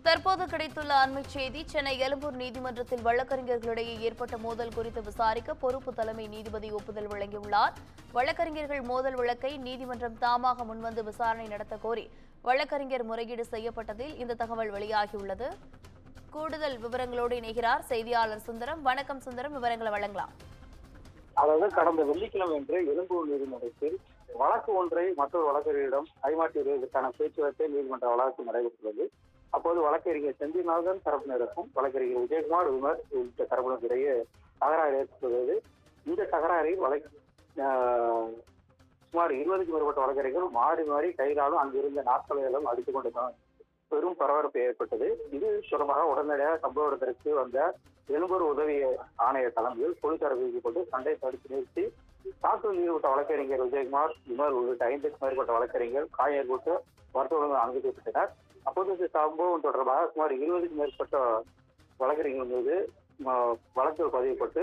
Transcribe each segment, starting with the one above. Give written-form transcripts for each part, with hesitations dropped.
தற்போது கிடைத்துள்ள அண்மைச் செய்தி. சென்னை எழும்பூர் நீதிமன்றத்தில் வழக்கறிஞர்களிடையே ஏற்பட்ட மோதல் குறித்து விசாரிக்க பொறுப்பு தலைமை நீதிபதி ஒப்புதல் வழங்கியுள்ளார். வழக்கறிஞர்கள் மோதல் வழக்கை நீதிமன்றம் தாமாக முன்வந்து விசாரணை நடத்த கோரி வழக்கறிஞர் முறையீடு செய்யப்பட்டதில் இந்த தகவல் வெளியாகியுள்ளது. கூடுதல் விவரங்களோடு இணைகிறார் செய்தியாளர் சுந்தரம். வணக்கம் சுந்தரம், விவரங்களை வழங்கலாம். அதாவது கடந்த வெள்ளிக்கிழமை அன்று எழும்பூர் நீதிமன்றத்தில் வழக்கு ஒன்றை மற்றொரு வழக்கறிஞரிடம் கைமாற்றி வருவதற்கான பேச்சுவார்த்தை நீதிமன்ற வளாகத்தில் நடைபெற்றுள்ளது. அப்போது வழக்கறிஞர் செந்தில்நாதன் தரப்பினருக்கும் வழக்கறிஞர் விஜயகுமார் விமர் உள்ளிட்ட தரப்பினருக்கிடையே தகராறு ஏற்பட்டுள்ளது. இந்த தகராறில் சுமார் 20க்கும் மேற்பட்ட வழக்கறிஞர்கள் மாறி மாறி கைகாலும் அங்கிருந்த நாட்களையும் அடித்துக் கொண்டுதான் பெரும் பரபரப்பு ஏற்பட்டது. இது தொடர்பாக உடனடியாக சம்பவ இடத்திற்கு வந்த எழும்பூர் உதவி ஆணையர் தலைமையில் போலீசார் விதிக்கப்பட்டு சண்டை தடுத்து நிறுத்தி தாக்குதல் ஈடுபட்ட வழக்கறிஞர் விஜயகுமார் விமர் உள்ளிட்ட 5க்கும் மேற்பட்ட வழக்கறிஞர்கள் காயப்பட்டு மருத்துவமனையில் அனுமதிக்கப்பட்டனர். அப்போது இந்த சம்பவம் தொடர்பாக சுமார் 20க்கும் மேற்பட்ட வழக்கறிஞர்கள் மீது வழக்குகள் பதிவுப்பட்டு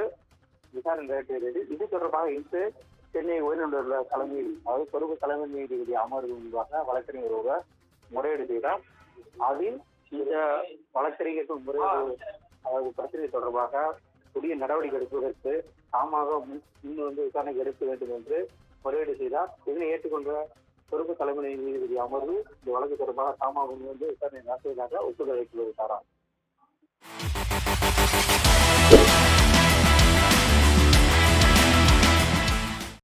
விசாரணை நடைபெறுகிறது. இது தொடர்பாக இன்று சென்னை உயர்நீதிமன்ற தலைமையில், அதாவது பொறுப்பு தலைமை நீதிபதி அமர்வு முன்பாக வழக்கறிஞர் ஒருவர் முறையீடு செய்தார். அதில் இந்த வழக்கறிஞர்கள் முறையீடு, அதாவது பிரச்சனை தொடர்பாக புதிய நடவடிக்கை எடுப்பதற்கு தாமாக முன் வந்து விசாரணை எடுக்க வேண்டும் என்று முறையீடு செய்தார். இதனை ஏற்றுக்கொண்ட பொறுப்பு தலைமை நீதிபதி அமர்வு இந்த வழக்கு தொடர்பாக தாமாக முன் வந்து விசாரணை நடத்துவதாக ஒப்புதல் அளித்துள்ளார்.